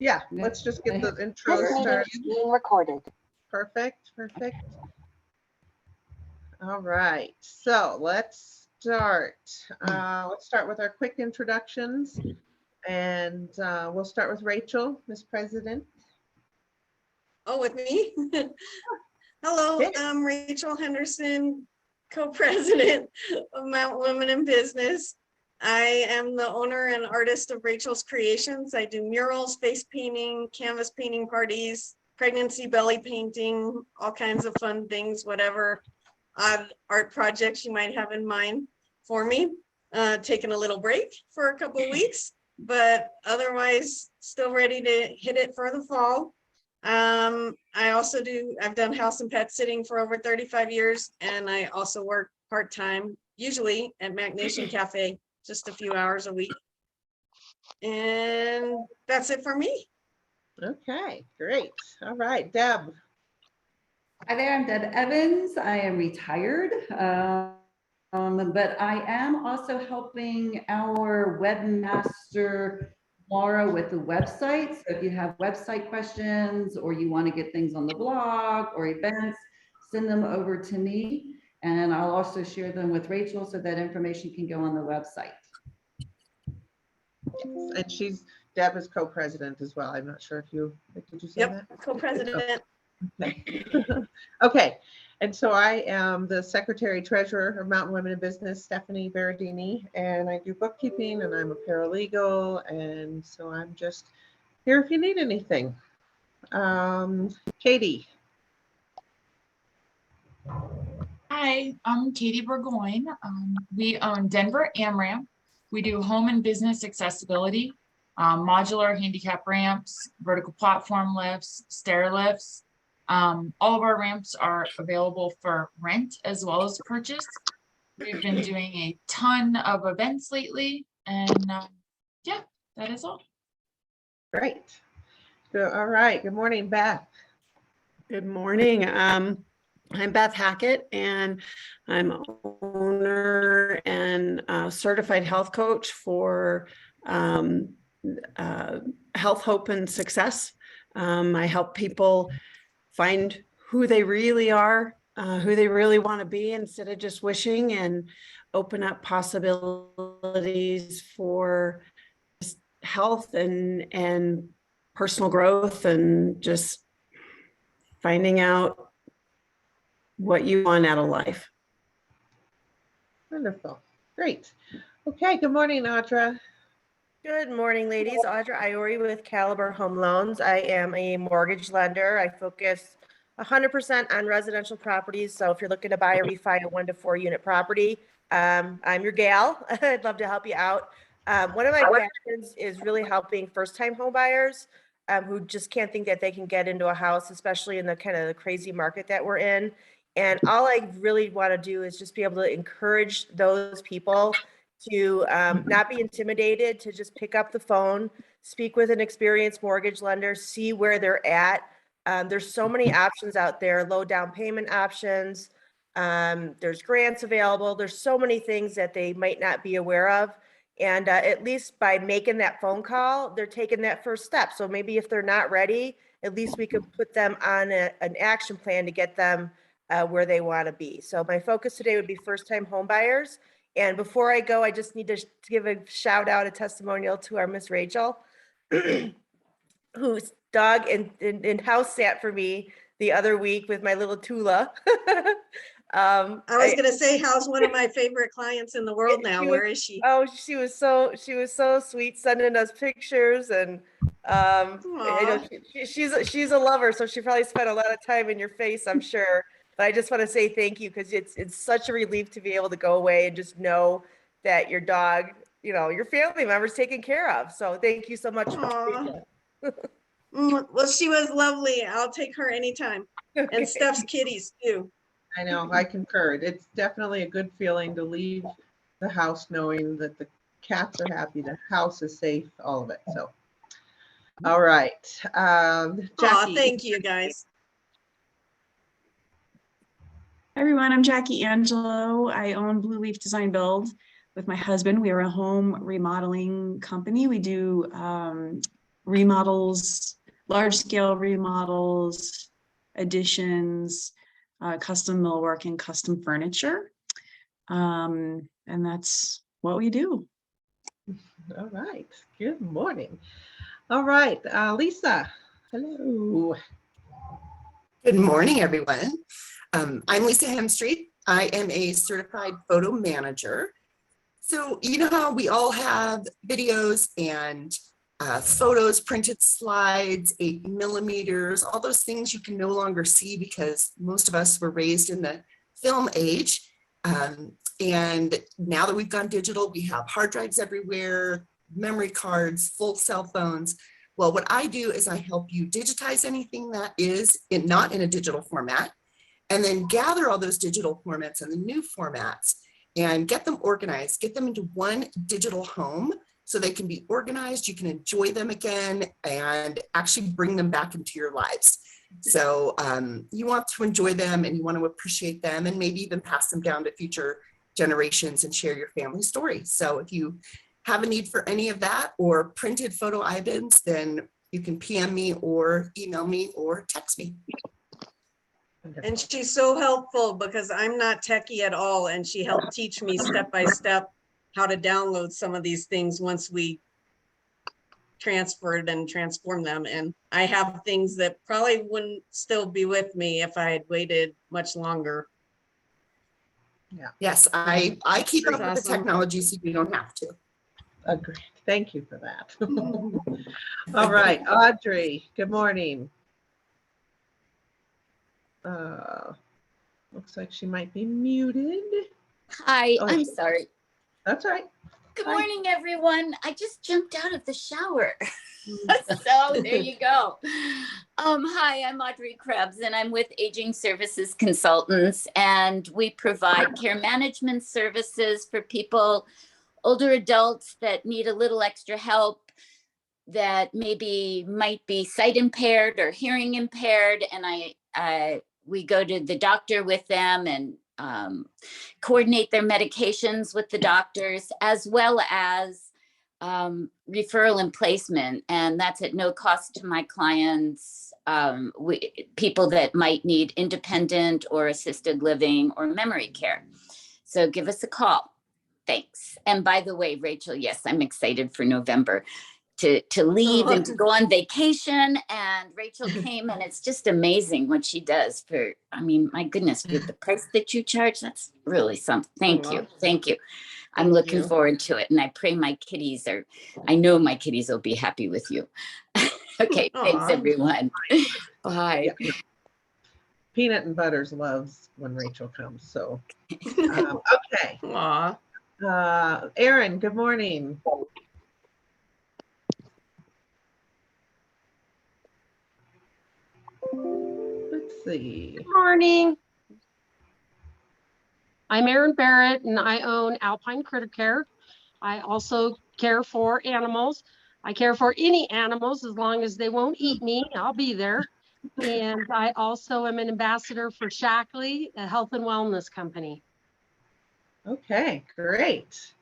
Yeah, let's just get the intro started. Being recorded. Perfect. All right, so let's start. Let's start with our quick introductions, and we'll start with Rachel, Ms. President. Oh, with me? Hello, I'm Rachel Henderson, co-president of Mount Women in Business. I am the owner and artist of Rachel's Creations. I do murals, face painting, canvas painting parties, pregnancy belly painting, all kinds of fun things, whatever odd art projects you might have in mind for me. Taking a little break for a couple of weeks, but otherwise still ready to hit it for the fall. I've done house and pet sitting for over 35 years, and I also work part-time, usually at Magnation Cafe, just a few hours a week. And that's it for me. Okay, great. All right, Deb. Hi there, I'm Deb Evans. I am retired, but I am also helping our webmaster Laura with the website. So if you have website questions or you want to get things on the blog or events, send them over to me, and I'll also share them with Rachel so that information can go on the website. And Deb is co-president as well. I'm not sure if did you say that? Yep, co-president. Okay. Okay, and so I am the secretary treasurer of Mountain Women in Business, Stephanie Berardini, and I do bookkeeping, and I'm a paralegal, and so I'm just here if you need anything. Katie. Hi, I'm Katie Burgoyne. We own Denver AmRamp. We do home and business accessibility, modular handicap ramps, vertical platform lifts, stair lifts. All of our ramps are available for rent as well as purchase. We've been doing a ton of events lately, and yeah, that is all. Great. All right. Good morning, Beth. Good morning. I'm Beth Hackett, and I'm owner and certified health coach for Health, Hope, and Success. I help people find who they really are, who they really want to be, instead of just wishing, and open up possibilities for health and personal growth, and just finding out what you want out of life. Wonderful. Great. Okay. Good morning, Audra. Good morning, ladies. Audrey Iori with Caliber Home Loans. I am a mortgage lender. I focus 100% on residential properties. So if you're looking to buy or refi a 1 to 4 unit property, I'm your gal. I'd love to help you out. One of my passions is really helping first-time home buyers who just can't think that they can get into a house, especially in the kind of the crazy market that we're in. And all I really want to do is just be able to encourage those people to not be intimidated, to just pick up the phone, speak with an experienced mortgage lender, see where they're at. There's so many options out there, low down payment options. There's grants available. There's so many things that they might not be aware of. And at least by making that phone call, they're taking that first step. So maybe if they're not ready, at least we could put them on an action plan to get them where they want to be. So my focus today would be first-time home buyers. And before I go, I just need to give a shout out, a testimonial to our Miss Rachel, whose dog in house sat for me the other week with my little Tula. I was going to say, how's one of my favorite clients in the world now? Where is she? Oh, she was so sweet, sending us pictures, and I know she's a lover, so she probably spent a lot of time in your face, I'm sure. But I just want to say thank you, because it's such a relief to be able to go away and just know that your dog, your family members taken care of. So thank you so much. Well, she was lovely. I'll take her anytime. Okay. And Steph's kitties too. I know, I concur. It's definitely a good feeling to leave the house knowing that the cats are happy, the house is safe, all of it. So, all right. Jackie. Thank you, guys. Hi everyone, I'm Jackie Angelo. I own Blue Leaf Design Build with my husband. We are a home remodeling company. We do remodels, large scale remodels, additions, custom millwork and custom furniture. And that's what we do. All right. Good morning. All right, Lisa. Hello. Good morning, everyone. I'm Lisa Hemstreet. I am a certified photo manager. So you know how we all have videos and photos, printed slides, 8mm, all those things you can no longer see because most of us were raised in the film age. And now that we've gone digital, we have hard drives everywhere, memory cards, full cell phones. Well, what I do is I help you digitize anything that is not in a digital format, and then gather all those digital formats and the new formats and get them organized, get them into one digital home so they can be organized, you can enjoy them again, and actually bring them back into your lives. So you want to enjoy them and you want to appreciate them and maybe even pass them down to future generations and share your family story. So if you have a need for any of that or printed photo items, then you can PM me or email me or text me. And she's so helpful because I'm not techie at all. And she helped teach me step by step how to download some of these things once we transferred and transformed them. And I have things that probably wouldn't still be with me if I had waited much longer. Yeah. Yes, I keep up with the Awesome. technology so you don't have to. Agreed. Thank you for that. All right, Audrey, good morning. Looks like she might be muted. Hi, Oh, I'm sorry. That's all right. Good Hi. morning, everyone. I just jumped out of the shower. So there you go. Hi, I'm Audrey Krebs, and I'm with Aging Services Consultants, and we provide care management services for people, older adults that need a little extra help, that maybe might be sight impaired or hearing impaired, and we go to the doctor with them and coordinate their medications with the doctors, as well as referral and placement, and that's at no cost to my clients. People that might need independent or assisted living or memory care. So give us a call. Thanks. And by the way, Rachel, yes, I'm excited for November to leave and to go on vacation. And Rachel came, and it's just amazing what she does for, I mean, my goodness, with the price that you charge, that's really something. Thank you. Thank you. I'm looking forward to it. And I pray my kitties I know my kitties will be happy with you. Okay. Thanks, everyone. Bye. Yeah. Peanut and Butters loves when Rachel comes. So, okay. Aw. Erin, good morning. Let's see. Good morning. I'm Erin Barrett, and I own Alpine Critter Care. I also care for animals. I care for any animals as long as they won't eat me. I'll be there. And I also am an ambassador for Shackley, a health and wellness company. Okay, great.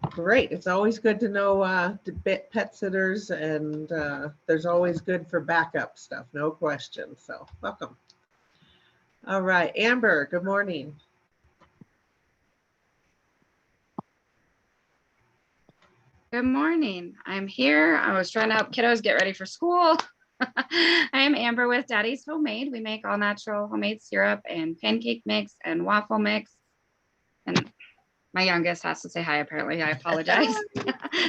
Great. It's always good to know pet sitters, and there's always good for backup stuff, no question. So welcome. All right, Amber, good morning. Good morning. I'm here. I was trying to help kiddos get ready for school. I am Amber with Daddy's Homemade. We make all natural homemade syrup and pancake mix and waffle mix. And my youngest has to say hi, apparently. I apologize.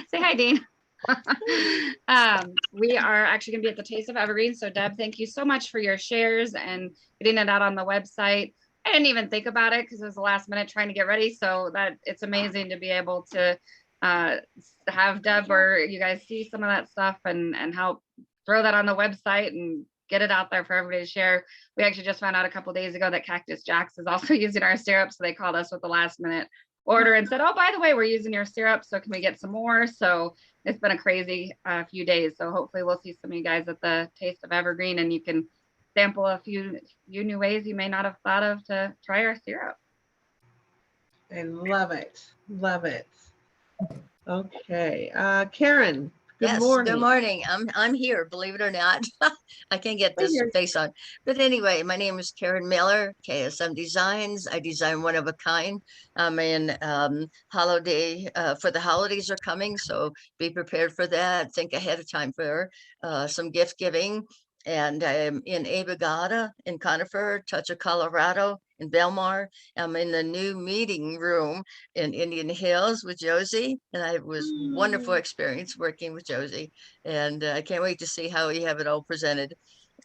Say hi, Dean. We are actually going to be at the Taste of Evergreen. So Deb, thank you so much for your shares and getting it out on the website. I didn't even think about it because it was the last minute trying to get ready. So that it's amazing to be able to have Deb or you guys see some of that stuff and help throw that on the website and get it out there for everybody to share. We actually just found out a couple of days ago that Cactus Jack's is also using our syrup. So they called us with the last minute order and said, oh, by the way, we're using your syrup. So can we get some more? So it's been a crazy few days. So hopefully we'll see some of you guys at the Taste of Evergreen and you can sample a few new ways you may not have thought of to try our syrup. I love it. Love it. Okay. Karen, Good Yes, morning. good morning. I'm here, believe it or not. I can't get Hi, this dear. face on. But anyway, my name is Karen Miller, KSM Designs. I design one of a kind. I'm in holiday for the holidays are coming, so be prepared for that. Think ahead of time for some gift giving. And I'm in Abogada, in Conifer, Touch of Colorado, in Belmar. I'm in the new meeting room in Indian Hills with Josie, and I was wonderful experience working with Josie, and I can't wait to see how we have it all presented.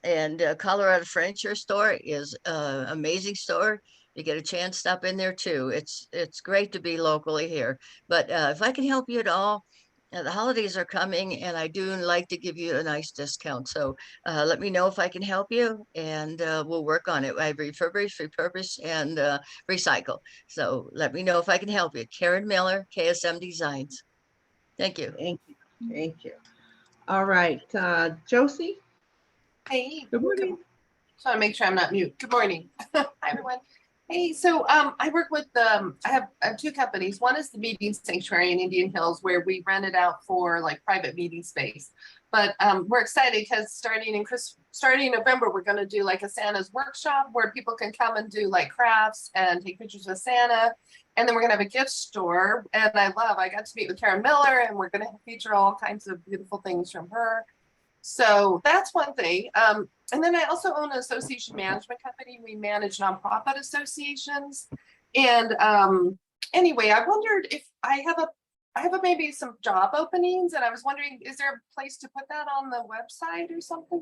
And Colorado Furniture Store is an amazing store. You get a chance, stop in there too. It's great to be locally here. But if I can help you at all, the holidays are coming, and I do like to give you a nice discount. So let me know if I can help you, and we'll work on it. I refurbish, repurpose, and recycle. So let me know if I can help you. Karen Miller, KSM Designs. Thank you. Thank you. Thank you. All right, Josie. Hey, Good morning. just want to make sure I'm not mute. Good morning. Hi, everyone. Hey, so I work with I have two companies. One is the Meeting Sanctuary in Indian Hills, where we rent it out for like private meeting space. But we're excited because starting in November, we're going to do like a Santa's workshop where people can come and do like crafts and take pictures of Santa. And then we're going to have a gift store. And I got to meet with Karen Miller, and we're going to feature all kinds of beautiful things from her. So that's one thing. And then I also own an association management company. We manage nonprofit associations. And anyway, I wondered if I have maybe some job openings, and I was wondering, is there a place to put that on the website or something?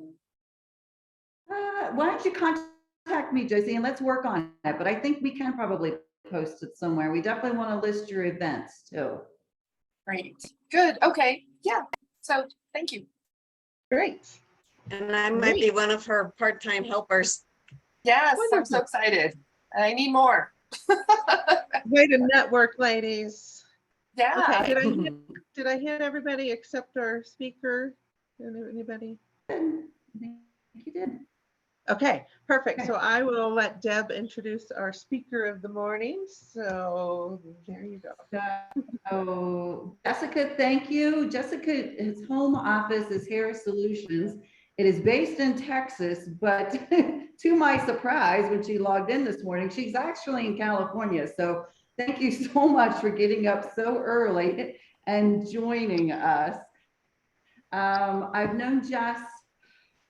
Why don't you contact me, Josie, and let's work on it. But I think we can probably post it somewhere. We definitely want to list your events too. Great. Good. Okay. Yeah. So thank you. Great. And I might be one of her part-time helpers. Yes, Wonderful. I'm so excited. I need more. Way to network, ladies. Yeah. Okay, did I hit everybody except our speaker? Anybody? I think you did. Okay, perfect. Okay. So I will let Deb introduce our speaker of the morning. So there you go. So Jessica, thank you. Jessica's home office is Harris Solutions. It is based in Texas, but to my surprise, when she logged in this morning, she's actually in California. So thank you so much for getting up so early and joining us. I've known Jess,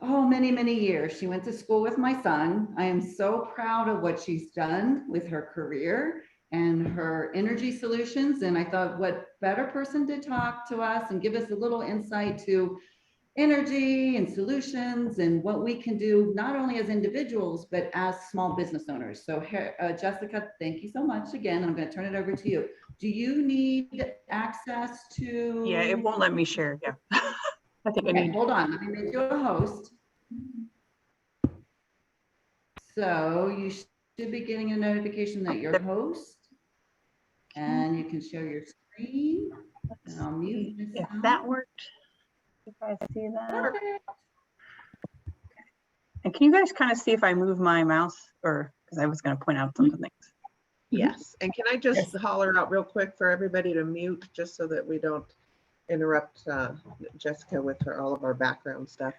many, many years. She went to school with my son. I am so proud of what she's done with her career and her energy solutions. And I thought, what better person to talk to us and give us a little insight to energy and solutions and what we can do, not only as individuals, but as small business owners. So Jessica, thank you so much again. I'm going to turn it over to you. Do you need access to? Yeah, it won't let me share. Yeah. I think Okay, I need. hold on. Let me make you a host. So you should be getting a notification that you're a host, and you can share your screen. And I'll mute If myself. that worked. If I see that. Perfect. And can you guys kind of see if I move my mouse, or because I was going to point out some things. Yes, and can I just holler out real quick for everybody to mute, just so that we don't interrupt Jessica with all of our background stuff.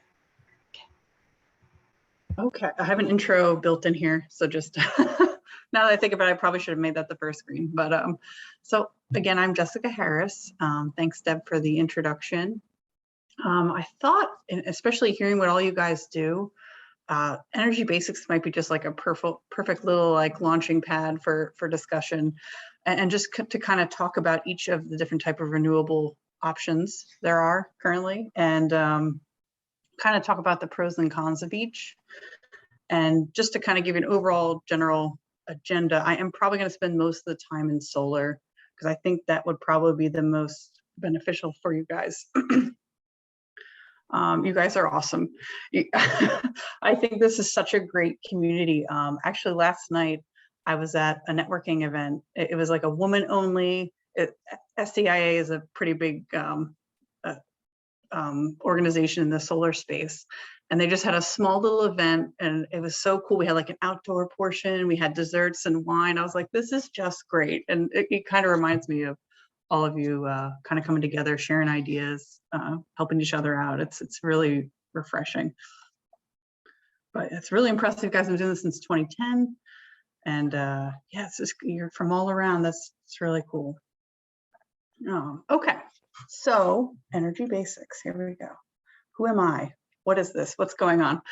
Okay, I have an intro built in here, so just now that I think about it, I probably should have made that the first screen. But so again, I'm Jessica Harris. Thanks, Deb, for the introduction. I thought, and especially hearing what all you guys do, Energy Basics might be just like a perfect little like launching pad for discussion, and just to kind of talk about each of the different type of renewable options there are currently, and kind of talk about the pros and cons of each. And just to kind of give you an overall general agenda, I am probably going to spend most of the time in solar, because I think that would probably be the most beneficial for you guys. You guys are awesome. I think this is such a great community. Actually, last night I was at a networking event. It was like a woman only. SCIA is a pretty big organization in the solar space, and they just had a small little event, and it was so cool. We had like an outdoor portion, we had desserts and wine. I was like, this is just great. And it kind of reminds me of all of you kind of coming together, sharing ideas, helping each other out. It's really refreshing. But it's really impressive. You guys have been doing this since 2010. And yeah, it's just, you're from all around. It's really cool. Okay, so energy basics, here we go. Who am I? What is this? What's going on?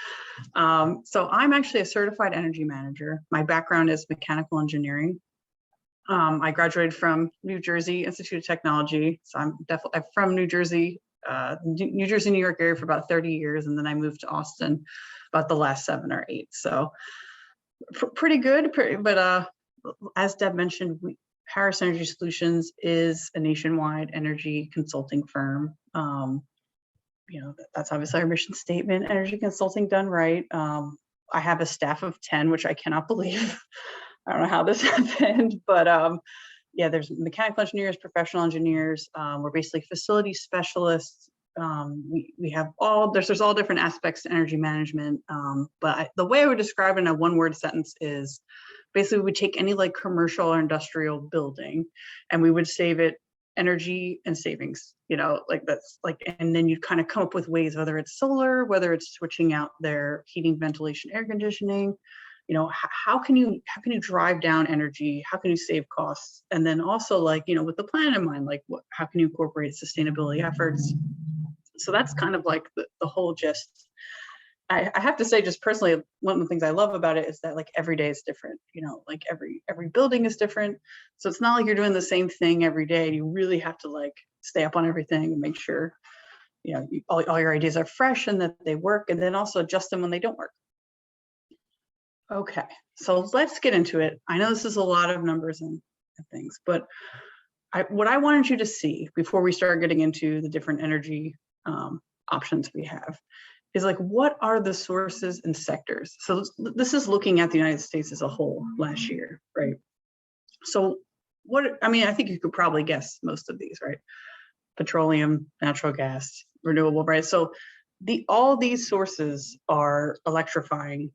So I'm actually a certified energy manager. My background is mechanical engineering. I graduated from New Jersey Institute of Technology. So I'm from New Jersey, New York area for about 30 years. And then I moved to Austin about the last 7 or 8. So pretty good, but as Deb mentioned, Harris Energy Solutions is a nationwide energy consulting firm. You know, that's obviously our mission statement, energy consulting done right. I have a staff of 10, which I cannot believe. I don't know how this happened, but yeah, there's mechanical engineers, professional engineers. We're basically facility specialists. We have there's all different aspects to energy management. But the way I would describe it in a 1-word sentence is basically we would take any like commercial or industrial building and we would save it energy and savings, you know, like that's like, and then you kind of come up with ways, whether it's solar, whether it's switching out their heating, ventilation, air conditioning, you know, how can you drive down energy? How can you save costs? And then also like, you know, with the plan in mind, like how can you incorporate sustainability efforts? So that's kind of like the whole gist. I have to say, just personally, one of the things I love about it is that like every day is different, you know, like every building is different. So it's not like you're doing the same thing every day. You really have to like stay up on everything and make sure, you know, all your ideas are fresh and that they work, and then also adjust them when they don't work. Okay, so let's get into it. I know this is a lot of numbers and things, but what I wanted you to see before we start getting into the different energy options we have is like, what are the sources and sectors? So this is looking at the United States as a whole last year, right? So I mean, I think you could probably guess most of these, right? Petroleum, natural gas, renewable, right? So all these sources are electrifying,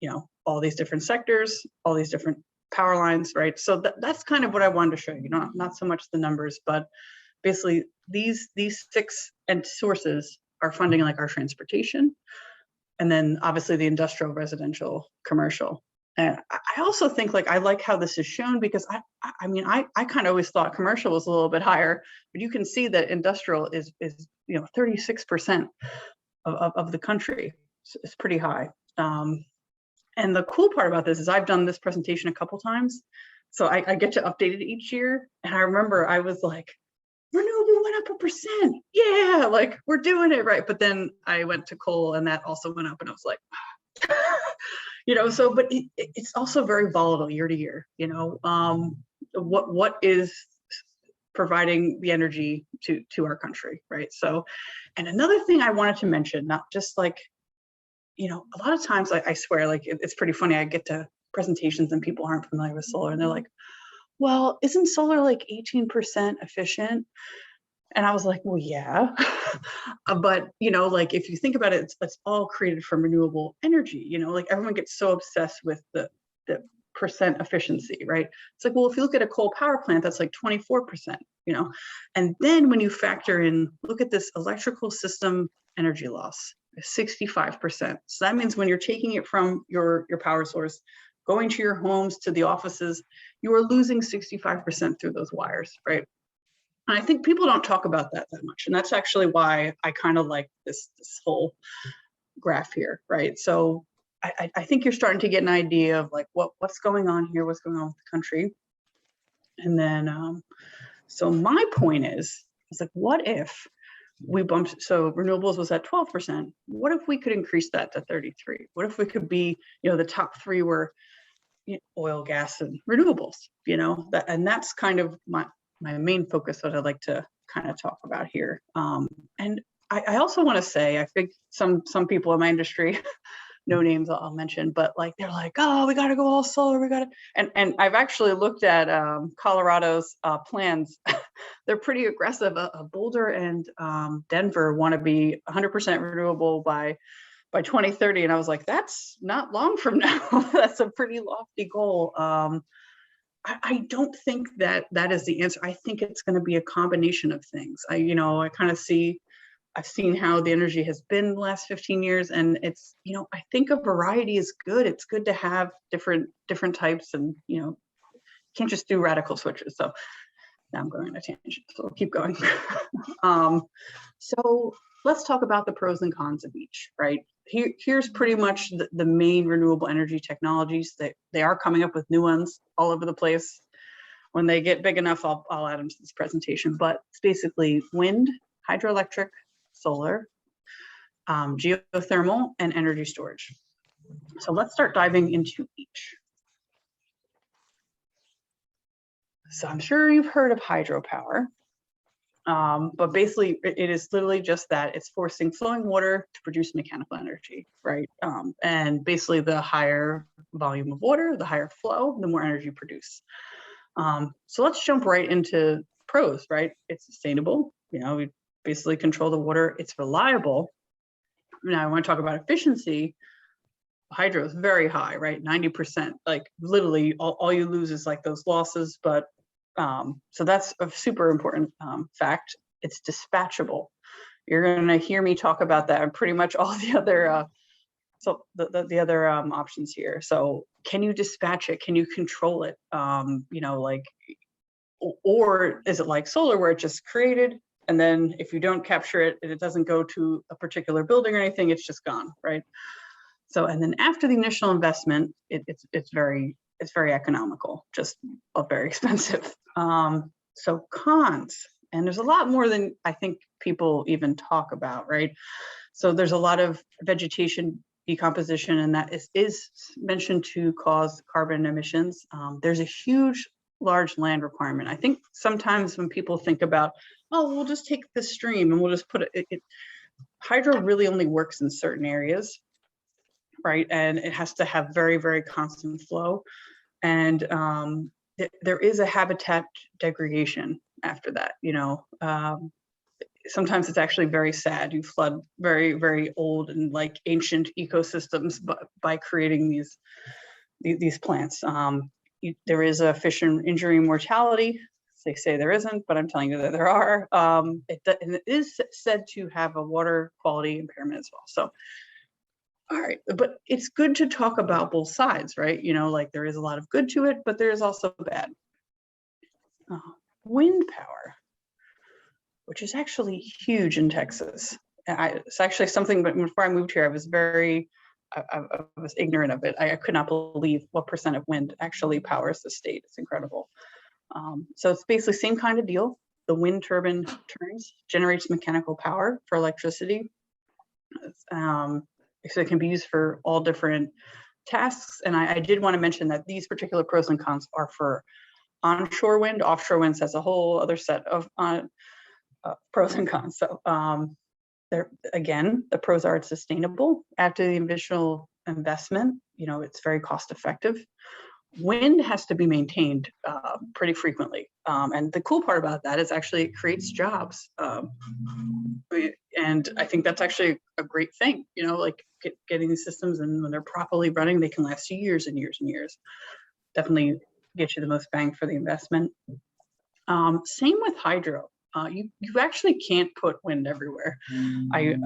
you know, all these different sectors, all these different power lines, right? So that's kind of what I wanted to show you, not so much the numbers, but basically these 6 sources are funding like our transportation, and then obviously the industrial, residential, commercial. And I also think like I like how this is shown, because I mean I kind of always thought commercial was a little bit higher, but you can see that industrial is you know 36% of the country. It's pretty high. And the cool part about this is I've done this presentation a couple times, so I get to update it each year. And I remember I was like, renewable went up 1%. Yeah, like we're doing it right. But then I went to coal and that also went up, and I was like, you know, so, but it's also very volatile year to year, you know, what is providing the energy to our country, right? So, and another thing I wanted to mention, not just like, you know, a lot of times I swear, like it's pretty funny. I get to presentations and people aren't familiar with solar and they're like, well, isn't solar like 18% efficient? And I was like, well, yeah. But, you know, like if you think about it, it's all created from renewable energy, you know, like everyone gets so obsessed with the percent efficiency, right? It's like, well, if you look at a coal power plant, that's like 24%, you know, and then when you factor in, look at this electrical system energy loss, 65%. So that means when you're taking it from your power source, going to your homes, to the offices, you are losing 65% through those wires, right? And I think people don't talk about that much. And that's actually why I kind of like this whole graph here, right? So I think you're starting to get an idea of like what's going on here, what's going on with the country. And then, so my point is like, what if we bumped, so renewables was at 12%. What if we could increase that to 33? What if we could be, you know, the top 3 were oil, gas, and renewables, you know, and that's kind of my main focus that I'd like to kind of talk about here. And I also want to say, I think some people in my industry, no names I'll mention, but like they're like, oh, we got to go all solar, we got to, and I've actually looked at Colorado's plans. They're pretty aggressive. Boulder and Denver want to be 100% renewable by 2030, and I was like, that's not long from now. That's a pretty lofty goal. I don't think that that is the answer. I think it's going to be a combination of things. I kind of see, I've seen how the energy has been the last 15 years, and it's, I think a variety is good. It's good to have different types, and can't just do radical switches. So now I'm going on a tangent, so we'll keep going. So let's talk about the pros and cons of each, right? Here's pretty much the main renewable energy technologies. That they are coming up with new ones all over the place. When they get big enough, I'll add them to this presentation, but it's basically wind, hydroelectric, solar, geothermal, and energy storage. So let's start diving into each. So I'm sure you've heard of hydropower, but basically it is literally just that. It's forcing flowing water to produce mechanical energy, right? And basically the higher volume of water, the higher flow, the more energy produced. So let's jump right into pros, right? It's sustainable. We basically control the water. It's reliable. Now I want to talk about efficiency. Hydro is very high, right? 90%, like literally all you lose is like those losses. But so that's a super important fact. It's dispatchable. You're going to hear me talk about that and pretty much all the other the other options here. So can you dispatch it? Can you control it? Or is it like solar where it just created, and then if you don't capture it and it doesn't go to a particular building or anything, it's just gone, right? So, and then after the initial investment, it's very economical, just very expensive. So cons, and there's a lot more than I think people even talk about, right? So there's a lot of vegetation decomposition, and that is mentioned to cause carbon emissions. There's a large land requirement. I think sometimes when people think about, oh, we'll just take the stream and we'll just put it, hydro really only works in certain areas, right? And it has to have very, very constant flow. And there is a habitat degradation after that, sometimes it's actually very sad. You flood very, very old and like ancient ecosystems by creating these plants. There is a fish injury mortality. They say there isn't, but I'm telling you that there are. And it is said to have a water quality impairment as well. So, all right, but it's good to talk about both sides, right? Like there is a lot of good to it, but there is also bad. Wind power, which is actually huge in Texas. It's actually something, but before I moved here, I was ignorant of it. I could not believe what % of wind actually powers the state. It's incredible. So it's basically same kind of deal. The wind turbine turns, generates mechanical power for electricity. So it can be used for all different tasks. And I did want to mention that these particular pros and cons are for onshore wind. Offshore wind has a whole other set of pros and cons. So again, the pros are it's sustainable. After the initial investment, it's very cost effective. Wind has to be maintained pretty frequently. And the cool part about that is actually it creates jobs. And I think that's actually a great thing, like getting these systems, and when they're properly running, they can last you years and years and years. Definitely get you the most bang for the investment. Same with hydro. You actually can't put wind everywhere. I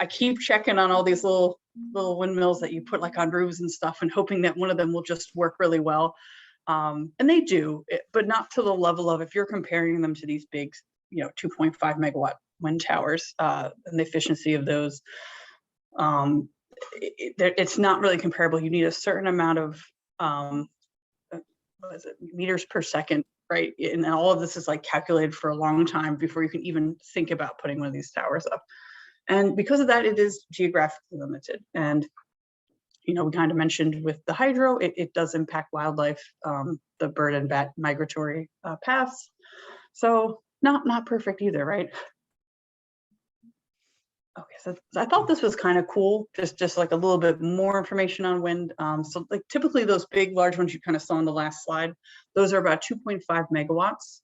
keep checking on all these little windmills that you put like on roofs and stuff, and hoping that one of them will just work really well. And they do, but not to the level of, if you're comparing them to these big, 2.5 megawatt wind towers, and the efficiency of those, it's not really comparable. You need a certain amount of meters per second, right? And all of this is like calculated for a long time before you can even think about putting one of these towers up. And because of that, it is geographically limited. And we kind of mentioned with the hydro, it does impact wildlife, the bird and bat migratory paths. So not perfect either, right? Okay, so I thought this was kind of cool, just like a little bit more information on wind. So like typically those big, large ones you kind of saw on the last slide, those are about 2.5 megawatts,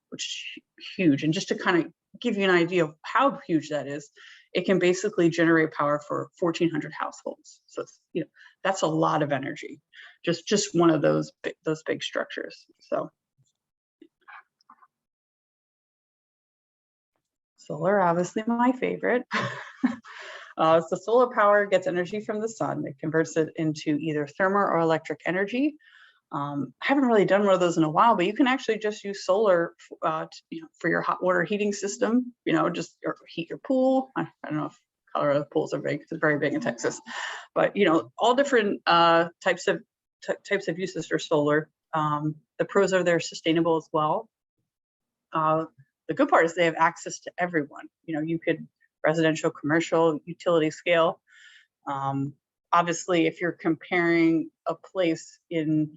which is huge. And just to kind of give you an idea of how huge that is, it can basically generate power for 1,400 households. So it's, you know, that's a lot of energy, just one of those big structures. So solar, obviously my favorite. So solar power gets energy from the sun. It converts it into either thermal or electric energy. I haven't really done one of those in a while, but you can actually just use solar you know, for your hot water heating system, you know, just heat your pool. I don't know if Colorado pools are big, it's very big in Texas, but you know, all different types of uses for solar. The pros are they're sustainable as well. The good part is they have access to everyone. You know, you could residential, commercial, utility scale. Obviously, if you're comparing a place in,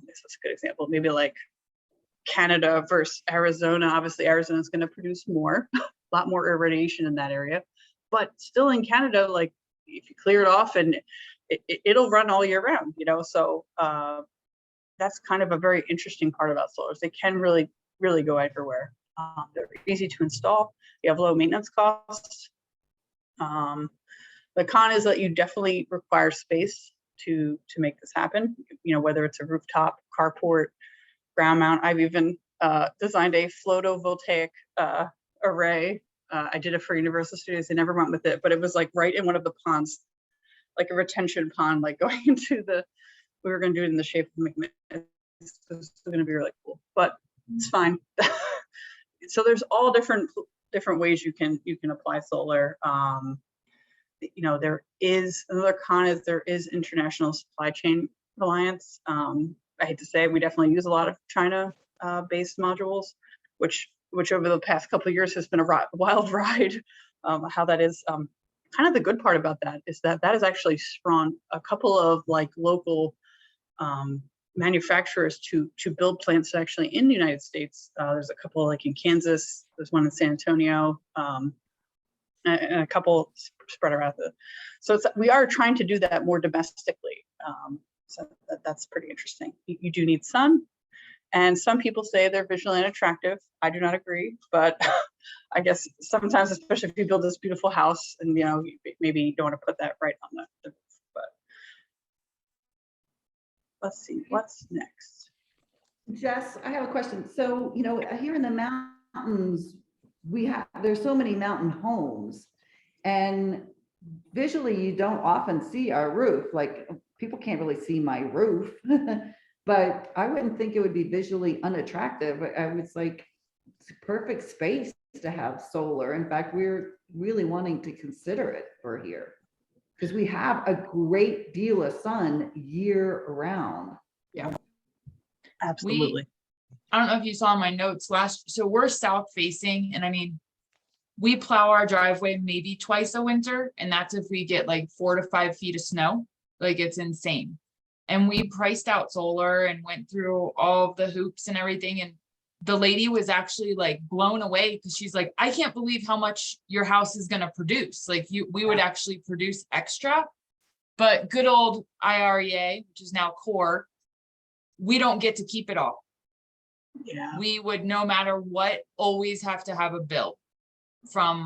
this is a good example, maybe like Canada versus Arizona, obviously Arizona is going to produce more, a lot more irradiation in that area. But still in Canada, like if you clear it off and it'll run all year round, you know, so that's kind of a very interesting part about solars. They can really go everywhere. They're easy to install. You have low maintenance costs. The con is that you definitely require space to make this happen. You know, whether it's a rooftop, carport, ground mount. I've even designed a photovoltaic array. I did it for Universal Studios. They never went with it, but it was like right in one of the ponds, like a retention pond, like going into the. We were going to do it in the shape of McMahon. It's going to be really cool, but it's fine. So there's all different ways you can apply solar. You know, there is another con is there is international supply chain reliance. I hate to say it, we definitely use a lot of China based modules, which over the past couple of years has been a wild ride. How that is kind of the good part about that is that has actually spawned a couple of like local manufacturers to build plants actually in the United States. There's a couple like in Kansas, there's one in San Antonio, and a couple spread around. So we are trying to do that more domestically. So that's pretty interesting. You do need sun, and some people say they're visually unattractive. I do not agree, but I guess sometimes, especially if you build this beautiful house and, you know, maybe you don't want to put that right on the roof, but let's see, what's next? Jess, I have a question. So, you know, here in the mountains, there's so many mountain homes, and visually you don't often see our roof. Like people can't really see my roof, but I wouldn't think it would be visually unattractive. I was like, it's a perfect space to have solar. In fact, we're really wanting to consider it for here because we have a great deal of sun year round. Yeah, absolutely. I don't know if you saw my notes so we're south facing, and I mean, we plow our driveway maybe twice a winter, and that's if we get like 4 to 5 feet of snow. Like it's insane. And we priced out solar and went through all of the hoops and everything. And the lady was actually like blown away because she's like, I can't believe how much your house is going to produce. Like we would actually produce extra, but good old IREA, which is now CORE, we don't get to keep it all. Yeah. We would, no matter what, always have to have a bill from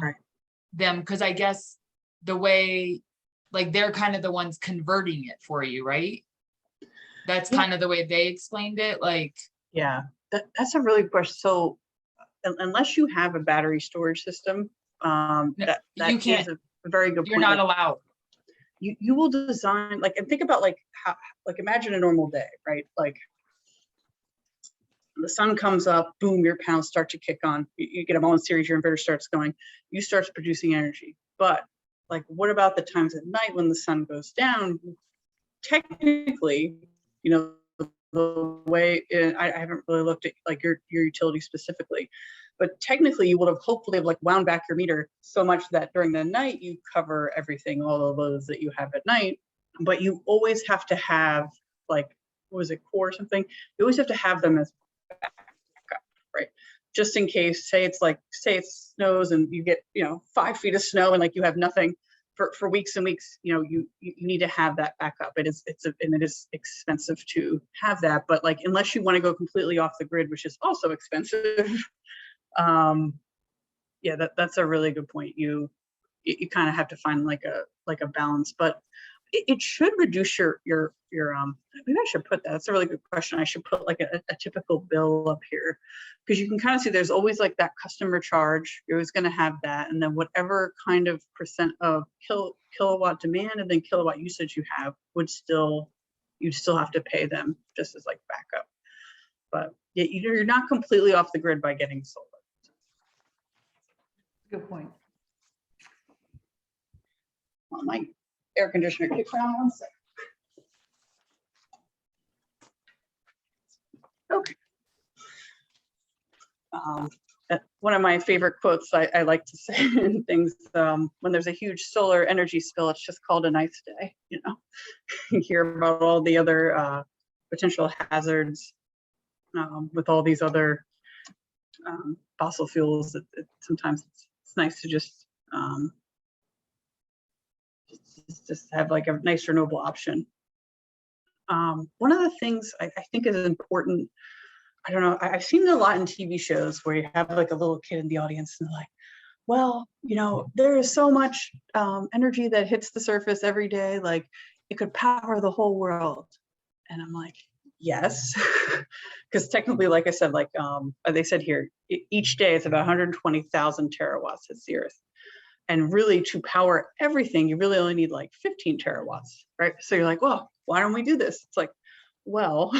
them, because I guess the way, like they're kind of the ones converting it for you, right? That's kind of the way they explained it. Like, yeah, that's a really good question. So unless you have a battery storage system, that you can't, is a very good point. You're not allowed. You will design, like, and think about like how, like imagine a normal day, right? Like the sun comes up, boom, your panels start to kick on. You get them all in series, your inverter starts going, you start producing energy. But like, what about the times at night when the sun goes down? Technically, you know, the way, I haven't really looked at like your utility specifically, but technically you would have hopefully like wound back your meter so much that during the night you cover everything, all the loads that you have at night, but you always have to have like, what was it, core or something? You always have to have them as backup, right? Just in case, say it snows and you get, 5 feet of snow and like you have nothing for weeks and weeks, you need to have that backup. And it is expensive to have that, but like, unless you want to go completely off the grid, which is also expensive. Yeah, that's a really good point. you kind of have to find like a balance, but it should reduce your maybe I should put that. That's a really good question. I should put like a typical bill up here, because you can kind of see there's always like that customer charge. You're always going to have that, and then whatever kind of percent of kilowatt demand and then kilowatt usage you have you'd still have to pay them just as like backup. But you're not completely off the grid by getting solar. Good point. Well, my air conditioner kicked on 1 second. Okay. One of my favorite quotes I like to say in things, when there's a huge solar energy spill, it's just called a nice day. You know, you hear about all the other potential hazards with all these other fossil fuels. Sometimes it's nice to just have like a nice renewable option. One of the things I think is important, I don't know, I've seen it a lot in TV shows where you have like a little kid in the audience and they're like, well, you know, there is so much energy that hits the surface every day, like it could power the whole world. And I'm like, yes, because technically, like I said, like they said here, each day it's about 120,000 terawatts hits the earth. And really to power everything, you really only need like 15 terawatts, right? So you're like, well, why don't we do this? It's like, well,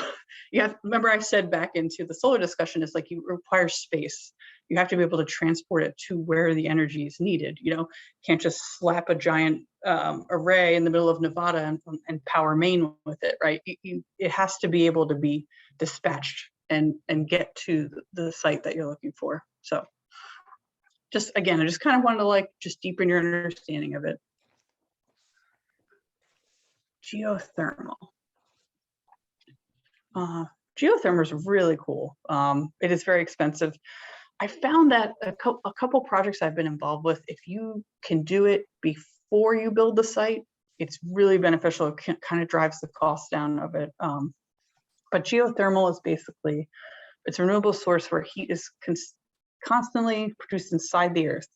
you have, remember I said back into the solar discussion, it's like you require space. You have to be able to transport it to where the energy is needed. You know, can't just slap a giant array in the middle of Nevada and power Maine with it, right? It has to be able to be dispatched and get to the site that you're looking for. So just, again, I just kind of wanted to like just deepen your understanding of it. Geothermal. Geothermal is really cool. It is very expensive. I found that a couple projects I've been involved with, if you can do it before you build the site, it's really beneficial. It kind of drives the cost down of it. But geothermal is basically, it's a renewable source where heat is constantly produced inside the earth.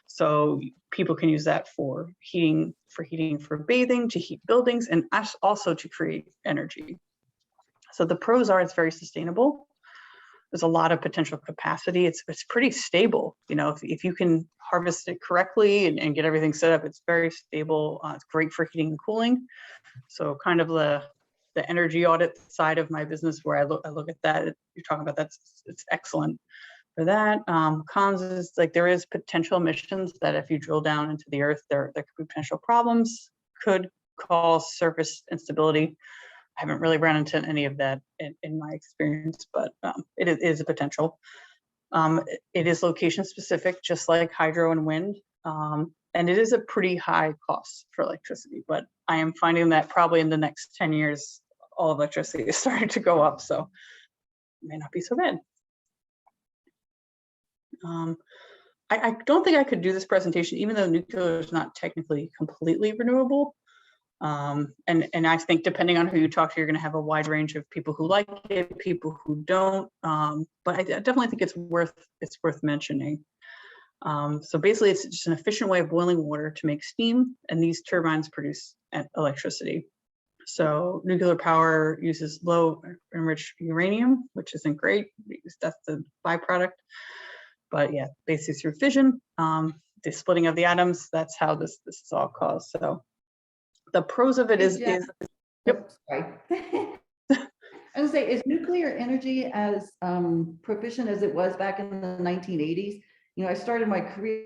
So people can use that for heating, for bathing, to heat buildings, and also to create energy. So the pros are it's very sustainable. There's a lot of potential capacity. It's pretty stable. You know, if you can harvest it correctly and get everything set up, it's very stable. It's great for heating and cooling. So kind of the energy audit side of my business where I look at that, you're talking about it's excellent for that. Cons is like there is potential emissions that if you drill down into the earth, there could be potential problems, could cause surface instability. I haven't really run into any of that in my experience, but it is a potential. It is location specific, just like hydro and wind. And it is a pretty high cost for electricity, but I am finding that probably in the next 10 years, all electricity is starting to go up, so it may not be so bad. I don't think I could do this presentation, even though nuclear is not technically completely renewable. And I think depending on who you talk to, you're going to have a wide range of people who like it, people who don't. But I definitely think it's worth mentioning. So basically, it's just an efficient way of boiling water to make steam, and these turbines produce electricity. So nuclear power uses low enriched uranium, which isn't great because that's the byproduct. But yeah, basically through fission, the splitting of the atoms, that's how this is all caused. So the pros of it is yep. Sorry. I was say, is nuclear energy as proficient as it was back in the 1980s? You know, I started my career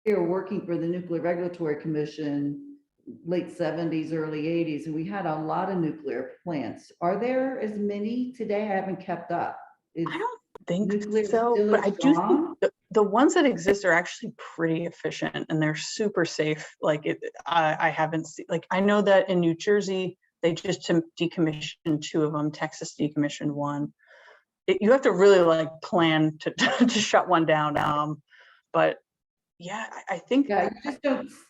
working for the Nuclear Regulatory Commission late 70s, early 80s, and we had a lot of nuclear plants. Are there as many today? I haven't kept up. I don't think so, but I do think the ones that exist are actually pretty efficient and they're super safe. Like I haven't seen, like I know that in New Jersey, they just decommissioned 2 of them. Texas decommissioned 1. You have to really like plan to shut one down. But yeah, I think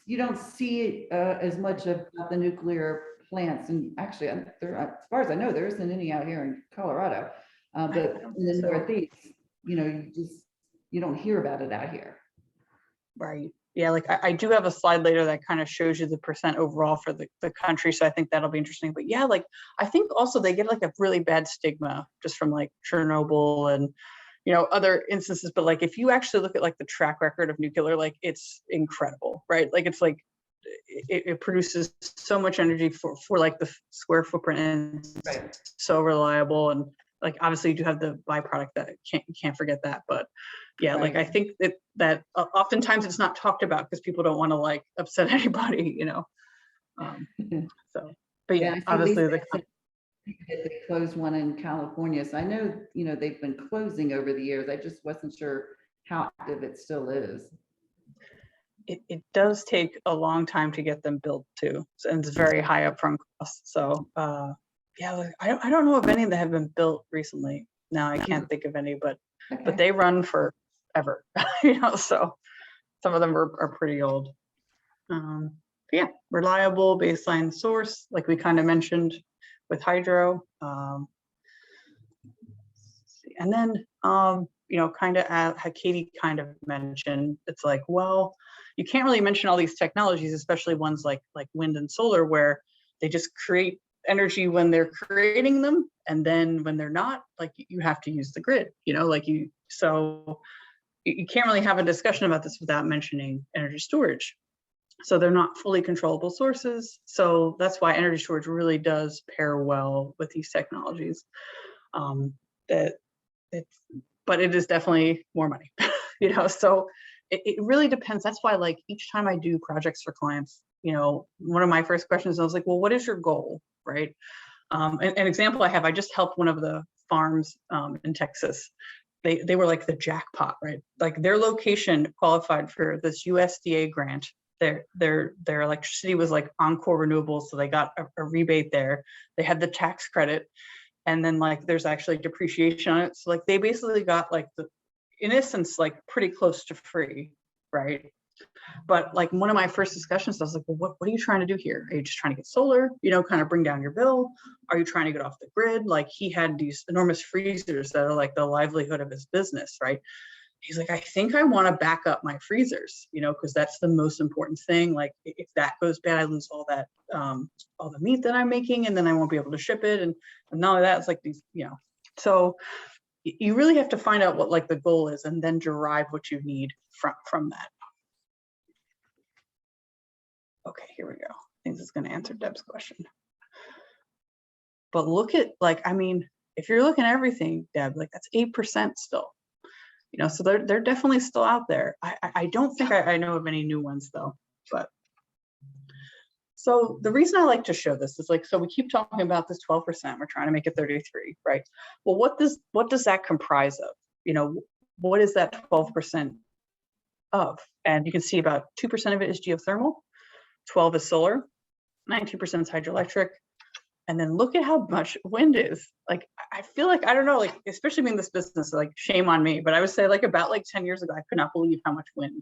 you don't see as much of the nuclear plants, and actually, as far as I know, there isn't any out here in Colorado. But in the Northeast, you know, you don't hear about it out here. Right. yeah, like I do have a slide later that kind of shows you the percent overall for the country. So I think that'll be interesting. But yeah, like I think also they get like a really bad stigma just from like Chernobyl and, you know, other instances. But like if you actually look at like the track record of nuclear, like it's incredible, right? Like it's like it produces so much energy for like the square footprint, and Right. so reliable. And like obviously you do have the byproduct that you can't forget that. But yeah, like I Right. think that oftentimes it's not talked about because people don't want to like upset anybody, you know. So, but yeah, I see obviously Lisa said that they closed one in California. So I know, you know, they've been closing over the years. I just wasn't sure how active it still is. it does take a long time to get them built too, and it's very high upfront cost. So yeah, like, I don't know of any that have been built recently. Now I can't think of any, but they run forever, you know. So some of them are pretty old. Yeah, reliable baseline source, like we kind of mentioned with hydro. And then you know, kind of how Katie kind of mentioned, it's like, well, you can't really mention all these technologies, especially ones like wind and solar, where they just create energy when they're creating them, and then when they're not, like you have to use the grid, you know, like so you can't really have a discussion about this without mentioning energy storage. So they're not fully controllable sources. So that's why energy storage really does pair well with these technologies. But it is definitely more money, you know, so it really depends. That's why, like, each time I do projects for clients, you know, one of my first questions, I was like, well, what is your goal, right? An example I just helped one of the farms in Texas. They were like the jackpot, right? Like their location qualified for this USDA grant. Their electricity was like Encore Renewables, so they got a rebate there. They had the tax credit. And then like there's actually depreciation on it. So like they basically got like in essence, like pretty close to free, right? But like one of my first discussions, I was like, well, what are you trying to do here? Are you just trying to get solar, you know, kind of bring down your bill? Are you trying to get off the grid? Like he had these enormous freezers that are like the livelihood of his business, right? He's like, I think I want to back up my freezers, you know, because that's the most important thing. Like if that goes bad, I lose all that, all the meat that I'm making, and then I won't be able to ship it. And not only that, it's like these, you know, so you really have to find out what like the goal is and then derive what you need from that. Okay, here we go. I think this is going to answer Deb's question. But look at like, I mean, if you're looking at everything, Deb, like that's 8% still. You know, so they're definitely still out there. I don't think I know of any new ones though, but. So the reason I like to show this is like, so we keep talking about this 12%, we're trying to make it 33, right? Well, what does that comprise of? You know, what is that 12% of? And you can see about 2% of it is geothermal, 12 is solar, 19% is hydroelectric. And then look at how much wind is. Like, I feel like, I don't know, like, especially being in this business, like shame on me, but I would say like about like 10 years ago, I could not believe how much wind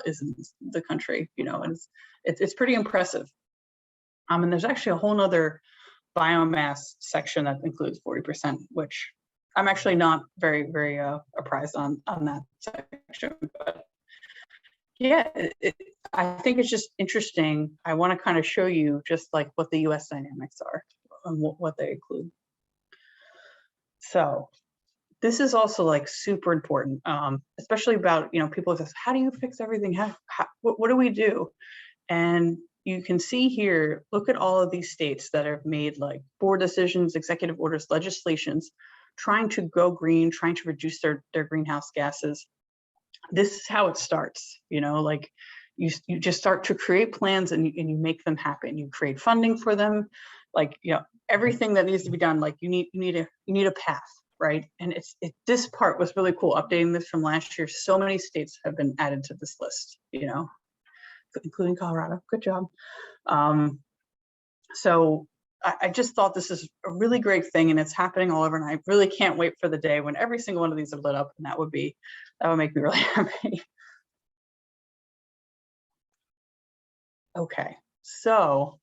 is in the country, you know, and it's pretty impressive. And there's actually a whole nother biomass section that includes 40%, which I'm actually not very, very apprised on that section, but yeah, I think it's just interesting. I want to kind of show you just like what the US dynamics are and what they include. So this is also like super important, especially about, you know, people say, how do you fix everything? What do we do? And you can see here, look at all of these states that have made like board decisions, executive orders, legislations, trying to go green, trying to reduce their greenhouse gases. This is how it starts, you know, like you just start to create plans and you make them happen. You create funding for them, like, you know, everything that needs to be done, like you need a path, right? And this part was really cool, updating this from last year. So many states have been added to this list, you know, including Colorado. Good job. So I just thought this is a really great thing, and it's happening all over, and I really can't wait for the day when every single one of these are lit up, and that would make me really happy. Okay, so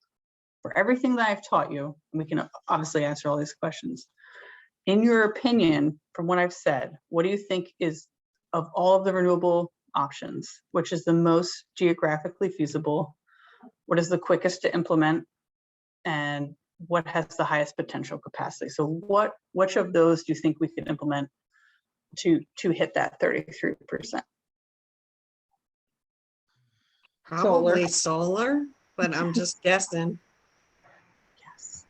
for everything that I've taught you, we can obviously answer all these questions. In your opinion, from what I've said, what do you think is, of all of the renewable options. Which is the most geographically feasible? What is the quickest to implement? And what has the highest potential capacity? So which of those do you think we could implement to hit that 33%? Probably solar, but I'm just guessing. Yes.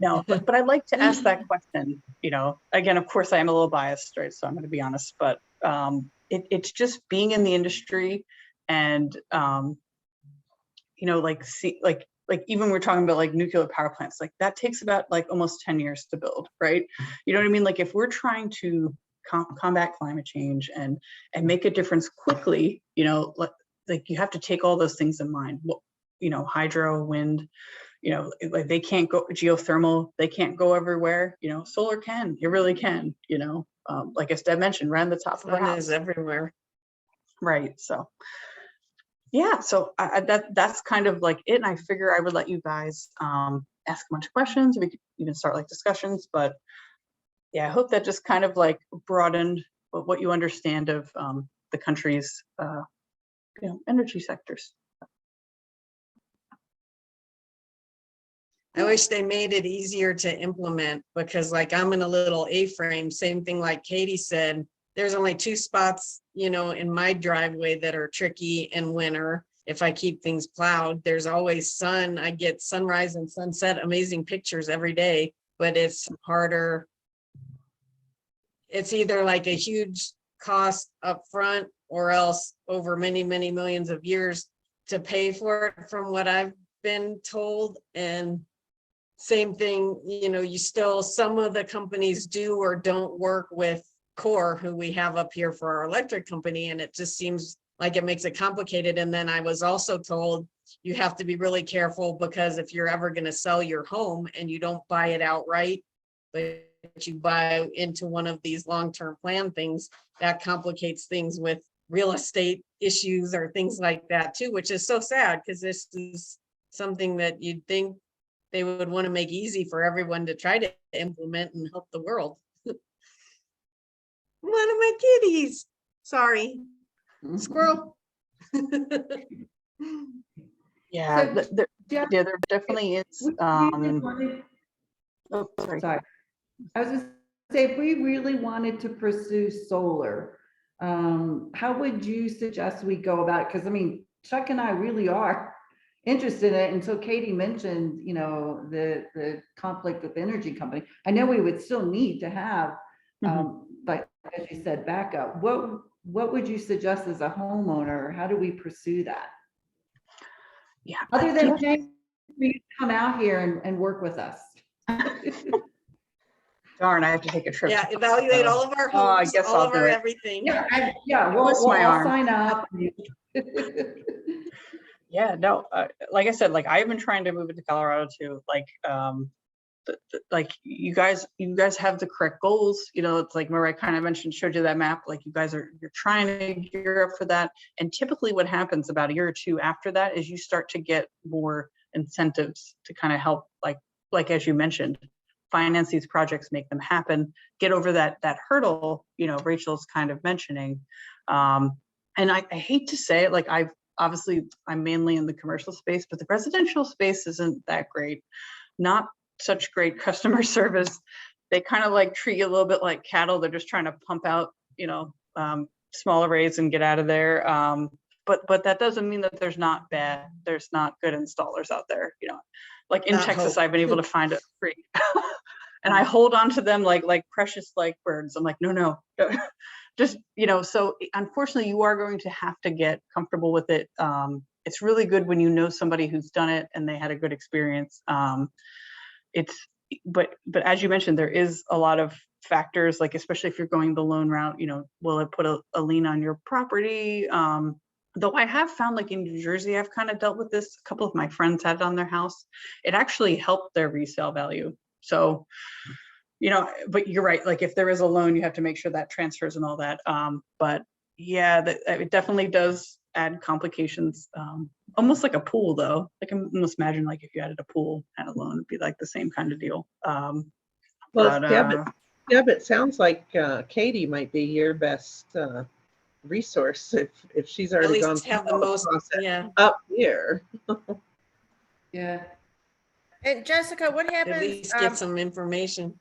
No, but I'd like to ask that question. You know, again, of course, I am a little biased, right? So I'm going to be honest, but it's just being in the industry, and you know, like even we're talking about like nuclear power plants, like that takes about like almost 10 years to build, right? You know what I mean? Like if we're trying to combat climate change and make a difference quickly, you know, like you have to take all those things in mind. Well, you know, hydro, wind, you know, like they can't go, geothermal, they can't go everywhere. You know, solar can, it really can. You know, like as Deb mentioned, right on the top of our house. Is everywhere, right? So. Yeah, so that's kind of like it. And I figure I would let you guys ask a bunch of questions. We could even start like discussions, but yeah, I hope that just kind of like broadened what you understand of the country's you know, energy sectors. I wish they made it easier to implement, because like I'm in a little A-frame, same thing like Katie said, there's only 2 spots, you know, in my driveway that are tricky in winter. If I keep things plowed, there's always sun. I get sunrise and sunset, amazing pictures every day, but it's harder. It's either like a huge cost up front or else over many, many millions of years to pay for it, from what I've been told. And same thing, you know, you still, some of the companies do or don't work with Core, who we have up here for our electric company, and it just seems like it makes it complicated. And then I was also told you have to be really careful, because if you're ever going to sell your home and you don't buy it outright, but you buy into one of these long-term plan things, that complicates things with real estate issues or things like that too, which is so sad, because this is something that you'd think they would want to make easy for everyone to try to implement and help the world. One of my kitties. Sorry. Squirrel. Yeah, So, there definitely is. Oh, sorry. I was just say, if we really wanted to pursue solar, how would you suggest we go about it? Because I mean, Chuck and I really are interested in it. And so Katie mentioned, you know, the conflict with the energy company. I know we would still need to have, like as you said, backup. What would you suggest as a homeowner? How do we pursue that? Yeah. Other than paying for you to come out here and work with us. Darn, I have to take a trip. Yeah, evaluate all of our homes, I guess all I'll of do our it. everything. Yeah, we'll sign up. Yeah, no, like I said, like I've been trying to move it to Colorado too. Like, like you guys have the correct goals. You know, it's like Mariah kind of mentioned, showed you that map. Like you guys you're trying to gear up for that. And typically, what happens about a year or two after that is you start to get more incentives to kind of help, like as you mentioned, finance these projects, make them happen, get over that hurdle. You know, Rachel's kind of mentioning. And I hate to say it, like I'm mainly in the commercial space, but the residential space isn't that great. Not such great customer service. They kind of like treat you a little bit like cattle. They're just trying to pump out, you know, small arrays and get out of there. But that doesn't mean that there's not good installers out there. You know, like in Texas, I've been able to find it free. And I hold on to them like precious like birds. I'm like, no. Just, you know, so unfortunately you are going to have to get comfortable with it. It's really good when you know somebody who's done it and they had a good experience. But as you mentioned, there is a lot of factors, like especially if you're going the loan route, you know, will it put a lien on your property? Though I have found, like in New Jersey, I've kind of dealt with this. A couple of my friends had it on their house. It actually helped their resale value. So, you know, but you're right. Like if there is a loan, you have to make sure that transfers and all that. But yeah, it definitely does add complications. Almost like a pool though. Like I almost imagine like if you added a pool and a loan, it'd be like the same kind of deal. Well, Deb, it sounds like Katie might be your best resource if she's At already gone least through have the all most, process yeah, up here. Yeah. And Jessica, what at happens, least get some information.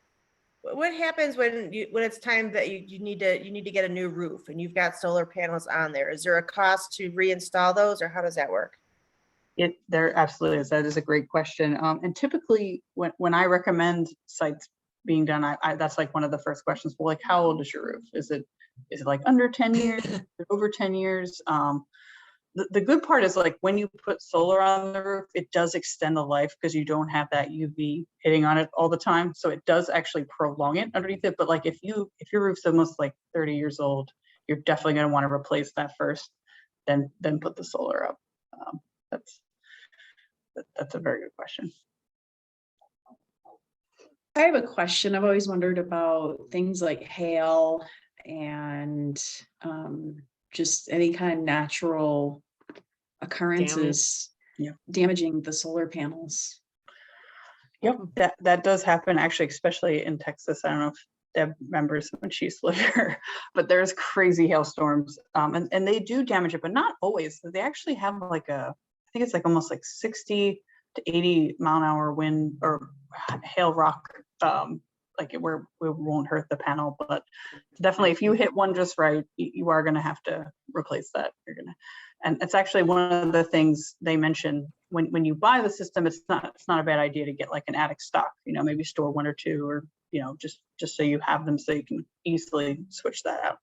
what happens when it's time that you need to get a new roof and you've got solar panels on there? Is there a cost to reinstall those, or how does that work? There absolutely is. That is a great question. And typically when I recommend sites being done, I that's like one of the first questions. Well, like, how old is your roof? Is it like under 10 years, over 10 years? The good part is, like, when you put solar on the roof, it does extend the life because you don't have that UV hitting on it all the time. So it does actually prolong it underneath it. But like, if your roof's almost like 30 years old, you're definitely going to want to replace that first, then put the solar up. That's a very good question. I have a question. I've always wondered about things like hail and just any kind of natural occurrences damaging the solar panels. Yep, that does happen, actually, especially in Texas. I don't know if Deb remembers when she used to live here, but there's crazy hailstorms, and they do damage it, but not always. They actually have like I think it's like almost like 60 to 80 mile an hour wind or hail rock, like it won't hurt the panel, but definitely if you hit one just right, you are going to have to replace that. And it's actually one of the things they mention when you buy the system. It's not a bad idea to get like an attic stock, maybe store one or two, or just so you have them so you can easily switch that out.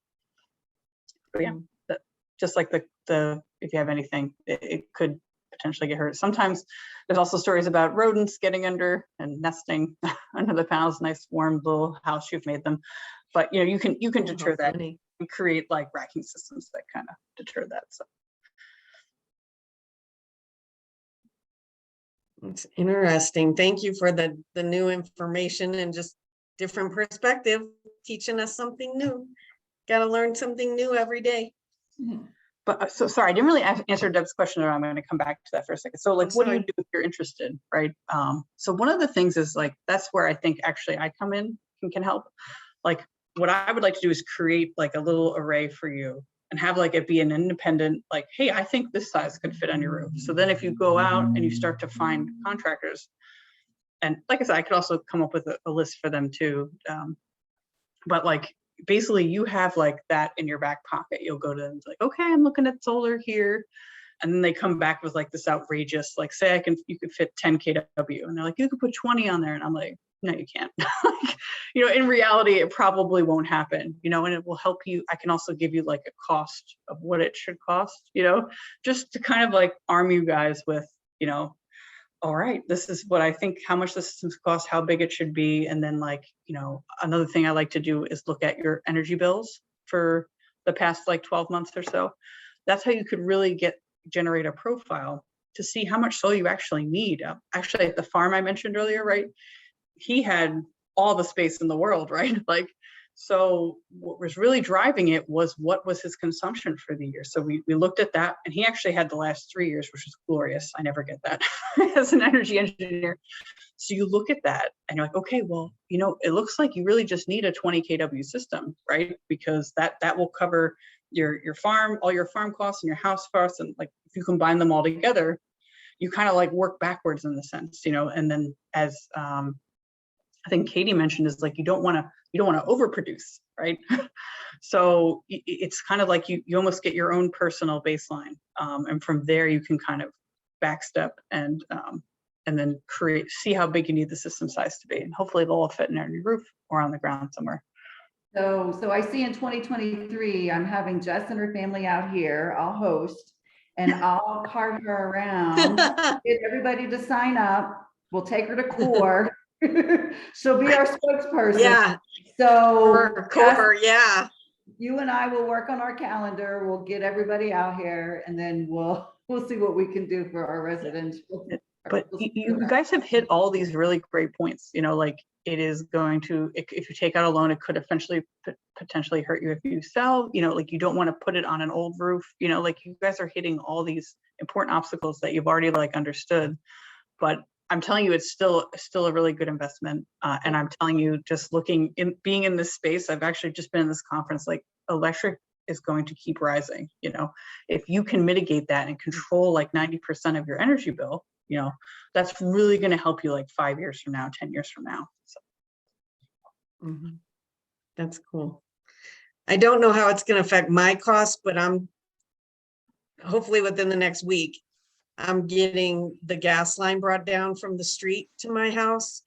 But yeah, just like the if you have anything, it could potentially get hurt. Sometimes there's also stories about rodents getting under and nesting under the panels. Nice warm little house you've made them, but you can deter that and create like racking systems that kind of deter that. So it's interesting. Thank you for the new information and just different perspective, teaching us something new. Got to learn something new every day. But so sorry, I didn't really answer Deb's question, or I'm going to come back to that for a second. So like, what do you do if you're interested, right? So one of the things is like, that's where I think actually I come in and can help. Like, what I would like to do is create like a little array for you and have like it be an independent, like, hey, I think this size could fit on your roof. So then if you go out and you start to find contractors, and like I said, I could also come up with a list for them too. But like, basically you have like that in your back pocket. You'll go to them like, okay, I'm looking at solar here. And then they come back with like this outrageous, like, say you could fit 10 kW, and they're like, you could put 20 on there. And I'm like, no, you can't. Like, in reality, it probably won't happen, and it will help you. I can also give you like a cost of what it should cost, just to kind of like arm you guys with, all right, this is what I think, how much the systems cost, how big it should be. And then like, another thing I like to do is look at your energy bills for the past like 12 months or so. That's how you could really generate a profile to see how much solar you actually need. Actually, at the farm I mentioned earlier, right? He had all the space in the world, right? Like, so what was really driving it was what was his consumption for the year. So we looked at that, and he actually had the last 3 years, which was glorious. I never get that as an energy engineer. So you look at that and you're like, okay, well, it looks like you really just need a 20 kW system, right? Because that will cover your farm, all your farm costs and your house costs. And like, if you combine them all together, you kind of like work backwards in the sense, and then as I think Katie mentioned, is like, you don't want to overproduce, right? So it's kind of like you almost get your own personal baseline, and from there you can kind of backstep and then see how big you need the system size to be, and hopefully they'll all fit in your roof or on the ground somewhere. So I see in 2023, I'm having Jess and her family out here. I'll host, and I'll cart her around, get everybody to sign up. We'll take her to CORE. She'll be our spokesperson. Yeah. So CORE, yeah. You and I will work on our calendar. We'll get everybody out here, and then we'll see what we can do for our residents. But you guys have hit all these really great points. Like, it is going to, if you take out a loan, it could eventually potentially hurt you if you sell. Like, you don't want to put it on an old roof. Like, you guys are hitting all these important obstacles that you've already like understood. But I'm telling you, it's still a really good investment. And I'm telling you, just being in this space, I've actually just been in this conference, like electric is going to keep rising. You know, if you can mitigate that and control like 90% of your energy bill, you know, that's really going to help you like 5 years from now, 10 years from now. So. That's cool. I don't know how it's going to affect my costs, but I'm hopefully within the next week, I'm getting the gas line brought down from the street to my house,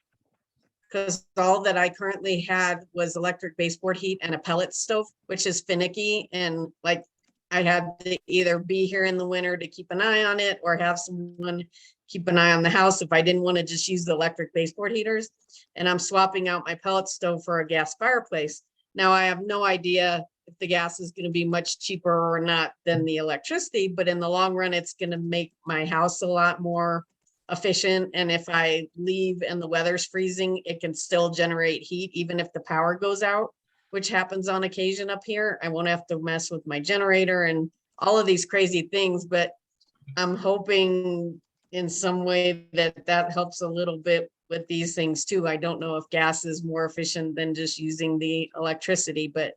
because all that I currently had was electric baseboard heat and a pellet stove, which is finicky. And like, I had to either be here in the winter to keep an eye on it or have someone keep an eye on the house if I didn't want to just use the electric baseboard heaters. And I'm swapping out my pellet stove for a gas fireplace. Now I have no idea if the gas is going to be much cheaper or not than the electricity, but in the long run, it's going to make my house a lot more efficient. And if I leave and the weather's freezing, it can still generate heat even if the power goes out, which happens on occasion up here. I won't have to mess with my generator and all of these crazy things, but I'm hoping in some way that helps a little bit with these things too. I don't know if gas is more efficient than just using the electricity, but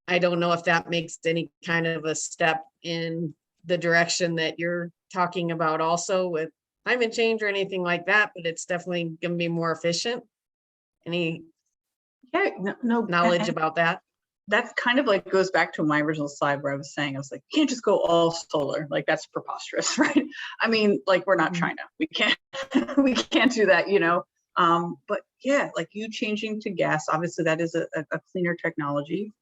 I don't know if that makes any kind of a step in the direction that you're talking about also with climate change or anything like that, but it's definitely going to be more efficient. Any knowledge about that? That's kind of like goes back to my original slide where I was saying, I was like, you can't just go all solar. Like that's preposterous, right? I mean, like we're not China. We can't do that, you know? But yeah, like you changing to gas, obviously that is a cleaner technology.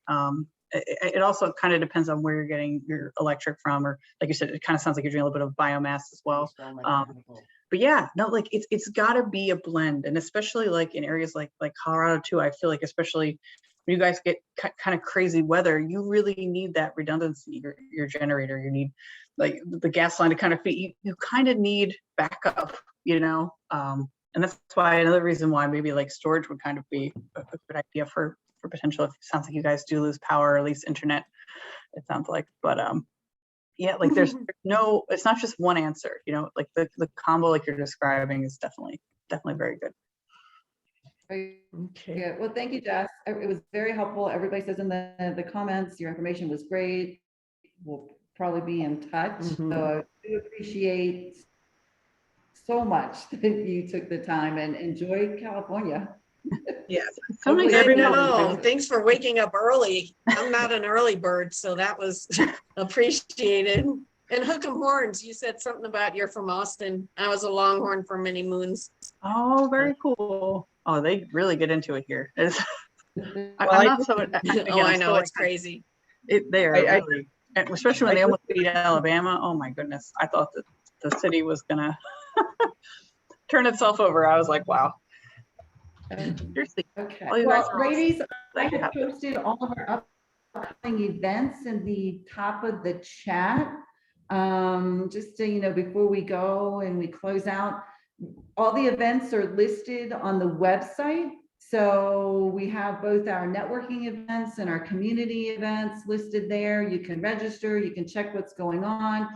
It also kind of depends on where you're getting your electric from, or like you said, it kind of sounds like you're doing a little bit of biomass as well. But yeah, no, like it's got to be a blend, and especially like in areas like Colorado too. I feel like especially when you guys get kind of crazy weather, you really need that redundancy. Your generator, you need like the gas line to kind of feed. You kind of need backup, you know. And that's why another reason why maybe like storage would kind of be a good idea for potential. If it sounds like you guys do lose power, or at least internet, it sounds like. But yeah, like there's no, it's not just one answer, you know, like the combo like you're describing is definitely very good. Okay. Yeah. Well, thank you, Jess. It was very helpful. Everybody says in the comments, your information was great. We'll probably be in touch. So I do appreciate so much that you took the time and enjoy California. Yes. Thanks for waking up early. I'm not an early bird, so that was appreciated. And hook 'em horns, you said something about you're from Austin. I was a Longhorn for many moons. Oh, very cool. Oh, they really get into it here. I know, it's crazy. They are really, and especially when they almost beat Alabama. Oh my goodness. I thought that the city was gonna turn itself over. I was like, wow. Okay. Well, ladies, I have posted all of our upcoming events in the top of the chat. Just so you know, before we go and we close out, all the events are listed on the website. So we have both our networking events and our community events listed there. You can register, you can check what's going on.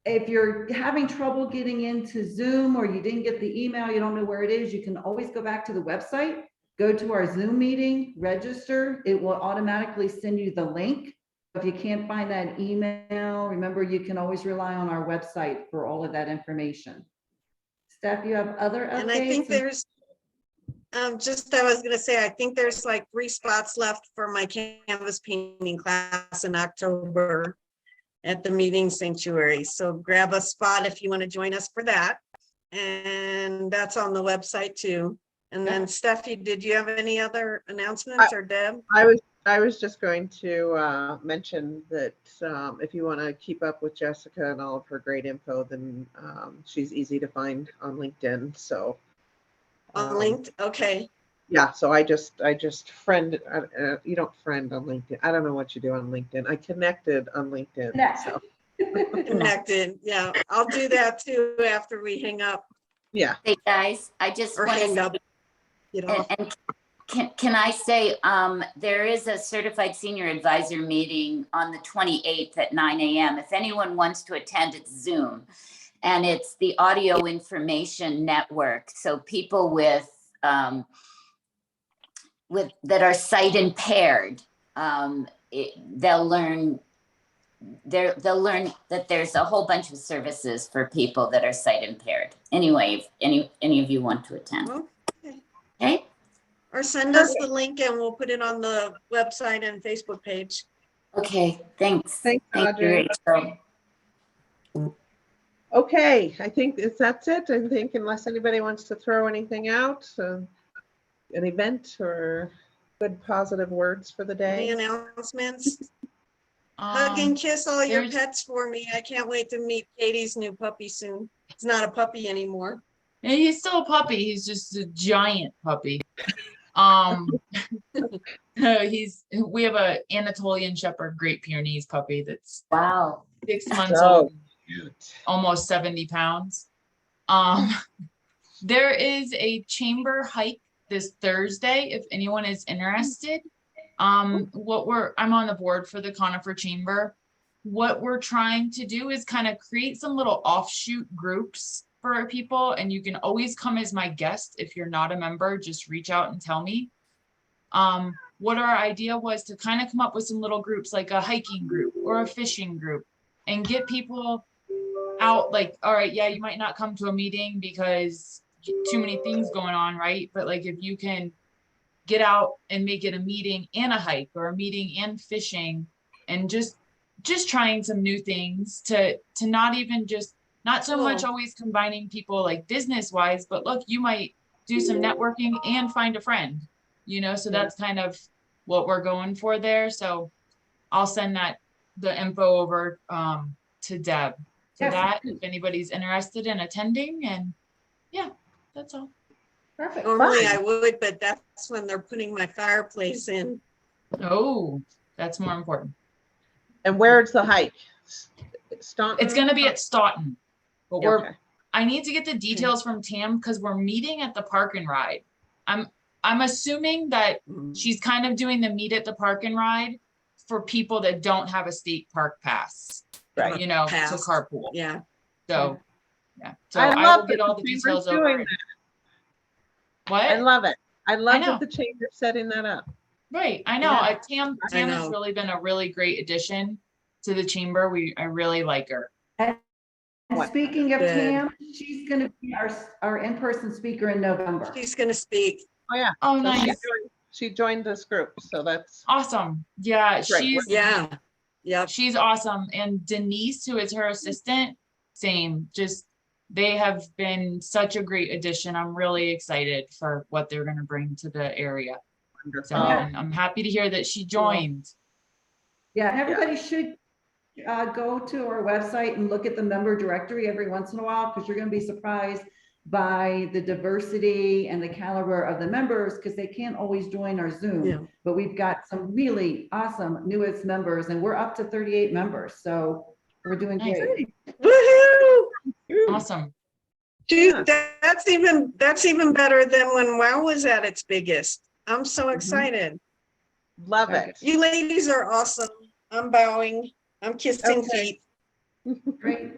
If you're having trouble getting into Zoom or you didn't get the email, you don't know where it is, you can always go back to the website, go to our Zoom meeting, register. It will automatically send you the link. If you can't find that email, remember, you can always rely on our website for all of that information. Steph, you have other updates? And I think there's, I was going to say, I think there's like 3 spots left for my canvas painting class in October at the meeting sanctuary. So grab a spot if you want to join us for that. And that's on the website too. And then Steffi, did you have any other announcements or Deb? I was just going to mention that if you want to keep up with Jessica and all of her great info, then she's easy to find on LinkedIn. So on LinkedIn, okay. Yeah, so I just friend. You don't friend on LinkedIn. I don't know what you do on LinkedIn. I connected on LinkedIn. So. Connected, yeah. I'll do that too after we hang up. Yeah. Hey guys, I just want hang up. Can I say there is a certified senior advisor meeting on the 28th at 9 a.m. If anyone wants to attend, it's Zoom. and it's the Audio Information Network. So people with that are sight impaired, they'll learn that there's a whole bunch of services for people that are sight impaired. Anyway, if any of you want to attend. Okay. Okay. Or send us the link and we'll put it on the website and Facebook page. Okay, thanks. Thanks, Thank you, Audrey. Rachel. Okay, I think that's it. I think unless anybody wants to throw anything out, an event or good positive words for the Any day. announcements? Hug and kiss all your pets for me. I can't wait to meet Katie's new puppy soon. It's not a puppy anymore. And he's still a puppy. He's just a giant puppy. We have a Anatolian Shepherd Great Pyrenees puppy that's wow 6 months So old, almost 70 pounds. There is a chamber hike this Thursday if anyone is interested. I'm on the board for the Conifer Chamber. What we're trying to do is kind of create some little offshoot groups for people, and you can always come as my guest. If you're not a member, just reach out and tell me. What our idea was to kind of come up with some little groups, like a hiking group or a fishing group, and get people out. Like, all right, yeah, you might not come to a meeting because too many things going on, right? But like, if you can get out and make it a meeting and a hike, or a meeting and fishing, and just trying some new things to not so much always combining people like business wise, but look, you might do some networking and find a friend, so that's kind of what we're going for there. So I'll send the info over to Deb for that if anybody's interested in attending. And yeah, that's all. Perfect. Normally I would, but that's when they're putting my fireplace in. Oh, that's more important. And where's the hike? Staunton? It's going to be at Staunton, but Okay. I need to get the details from Tam because we're meeting at the Park and Ride. I'm assuming that she's kind of doing the meet at the Park and Ride for people that don't have a state park pass, Right. to Pass. carpool. Yeah. So, yeah. So I I love will get that all the the chamber's details doing over. that. What? I love it. I love know. that the chamber's setting that up. Right. I know. Yeah. Tam I has know. really been a really great addition to the chamber. I really like her. And speaking of Good. Tam, she's going to be our in-person speaker in November. She's going to speak. Oh yeah. Oh, So nice. She joined this group, so that's Awesome. Yeah, Great. Yeah. Yep. she's awesome. And Denise, who is her assistant, same. Just they have been such a great addition. I'm really excited for what they're going to bring to the area. So Yeah. I'm happy to hear that she joined. Yeah, and everybody should go to our website and look at the member directory every once in a while, because you're going to be surprised by the diversity and the caliber of the members, because they can't always join our Zoom. Yeah. But we've got some really awesome newest members, and we're up to 38 members. So we're doing Nice. great. Woohoo! Awesome. Dude, that's even better than when WOW was at its biggest. I'm so excited. love it. You ladies are awesome. I'm bowing. I'm kissing Okay. feet. Great.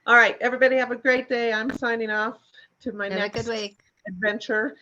All right, everybody have a great day. I'm signing off to my Have a next good week. adventure.